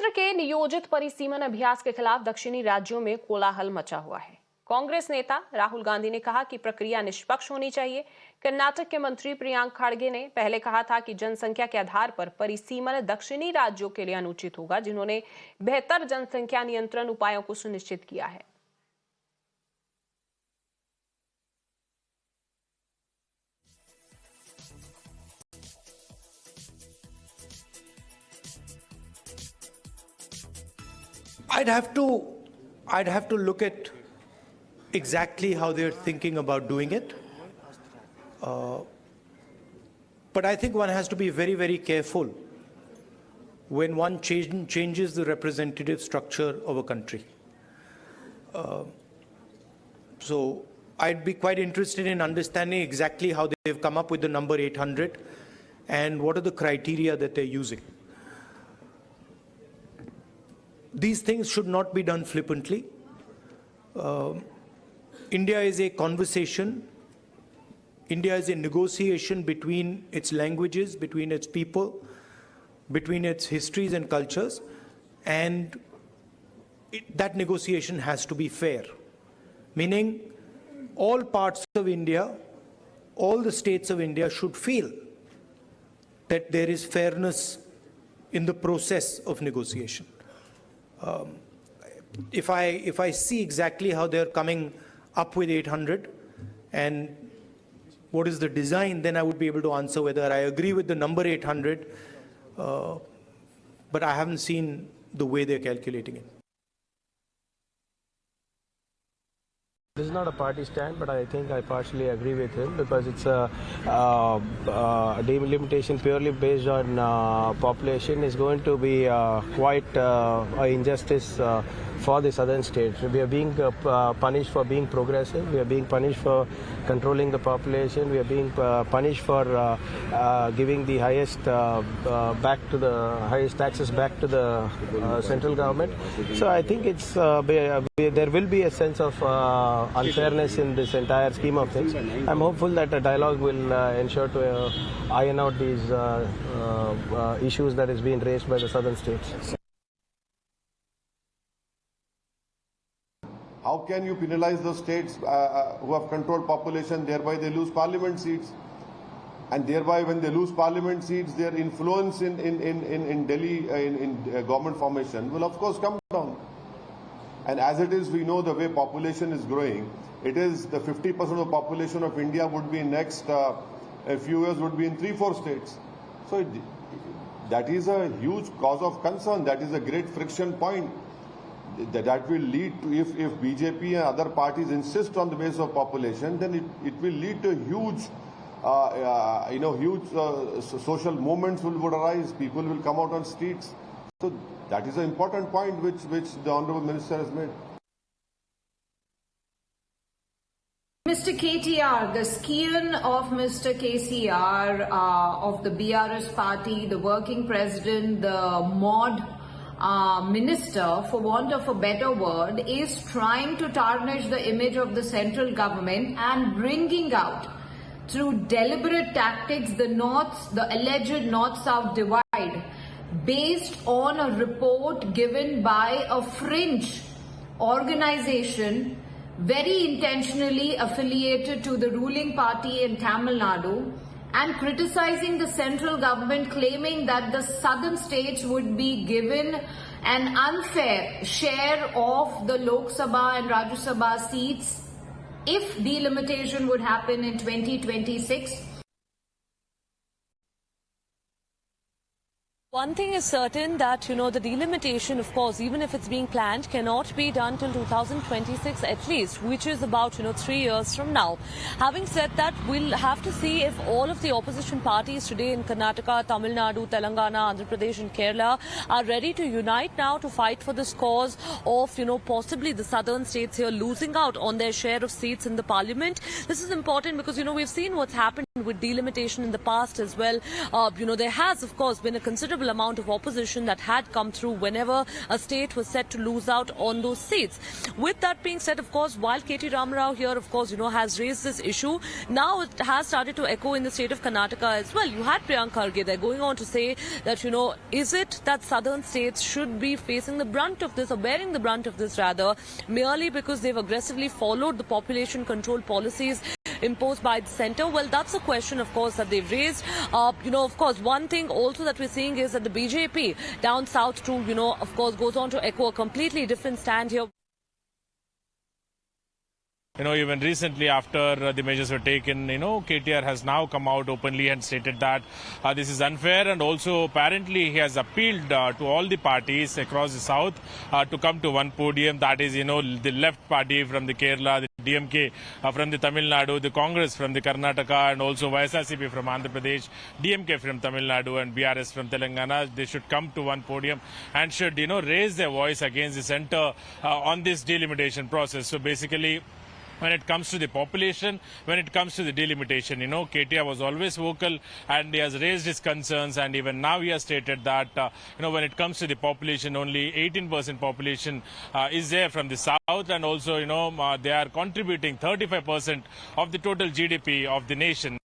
केंद्र के नियोजित परिसीमन अभ्यास के खिलाफ दक्षिणी राज्यों में कोलाहल मचा हुआ है। कांग्रेस नेता राहुल गांधी ने कहा कि प्रक्रिया निष्पक्ष होनी चाहिए। कर्नाटक के मंत्री प्रियांक खाड़गे ने पहले कहा था कि जनसंख्या के आधार पर परिसीमन दक्षिणी राज्यों के लिए अनुचित होगा, जिन्होंने बेहतर जनसंख्या नियंत्रण उपायों को सुनिश्चित किया है। I'd have to look at exactly how they're thinking about doing it. But I think one has to be very, very careful when one changes the representative structure of a country. So I'd be quite interested in understanding exactly how they've come up with the number 800 and what are the criteria that they're using. These things should not be done flippantly. India is a conversation. India is a negotiation between its languages, between its people, between its histories and cultures, and that negotiation has to be fair. Meaning, all parts of India, all the states of India should feel that there is fairness in the process of negotiation. If I see exactly how they're coming up with 800 and what is the design, then I would be able to answer whether I agree with the number 800, but I haven't seen the way they're calculating it. This is not a party stand, but I think I partially agree with him because it's a delimitation purely based on population is going to be quite an injustice for the southern states. We are being punished for being progressive. We are being punished for controlling the population. We are being punished for giving the highest highest taxes back to the central government. So I think it's there will be a sense of unfairness in this entire scheme of things. I'm hopeful that a dialogue will ensure to iron out these issues that is being raised by the southern states. How can you penalize those states who have controlled population, thereby they lose parliament seats? And thereby when they lose parliament seats, their influence in Delhi, in government formation will of course come down. And as it is, we know the way population is growing, it is the 50% of the population of India would be in next a few years would be in 3-4 states. So that is a huge cause of concern. That is a great friction point. That will lead to, if BJP and other parties insist on the basis of population, then it will lead to huge, social movements would arise. People will come out on streets. So that is an important point which the Honourable Minister has made. Mr. KTR, the scion of Mr. KCR of the BRS party, the working president, the mod minister, for want of a better word, is trying to tarnish the image of the central government and bringing out through deliberate tactics the alleged North-South divide based on a report given by a fringe organization very intentionally affiliated to the ruling party in Tamil Nadu, and criticizing the central government, claiming that the southern states would be given an unfair share of the Lok Sabha and Rajya Sabha seats if delimitation would happen in 2026. One thing is certain that, the delimitation, of course, even if it's being planned, cannot be done till 2026 at least, which is about, 3 years from now. Having said that, we'll have to see if all of the opposition parties today in Karnataka, Tamil Nadu, Telangana, Andhra Pradesh and Kerala are ready to unite now to fight for this cause of, possibly the southern states here losing out on their share of seats in the parliament. This is important because, we've seen what's happened with delimitation in the past as well. There has, of course, been a considerable considerable amount of opposition that had come through whenever a state was set to lose out on those seats. With that being said, of course, while K.T. Rama Rao here, of course, has raised this issue, now it has started to echo in the state of Karnataka as well. You had Priyank Kharge there going on to say that, is it that southern states should be facing the brunt of this, or bearing the brunt of this rather, merely because they've aggressively followed the population control policies imposed by the centre? Well, that's a question, of course, that they've raised. Of course, one thing also that we're seeing is that the BJP down south too, of course, goes on to echo a completely different stand here. Even recently after the measures were taken, KTR has now come out openly and stated that this is unfair, and also apparently he has appealed to all the parties across the south to come to one podium. That is, the left party from the Kerala, the DMK from the Tamil Nadu, the Congress from the Karnataka, and also YSRCP from Andhra Pradesh, DMK from Tamil Nadu, and BRS from Telangana. They should come to one podium and should, raise their voice against the centre on this delimitation process. So basically, when it comes to the population, when it comes to the delimitation, KTR was always vocal and he has raised his concerns, and even now he has stated that, when it comes to the population, only 18% population is there from the south, and also, they are contributing 35% of the total GDP of the nation.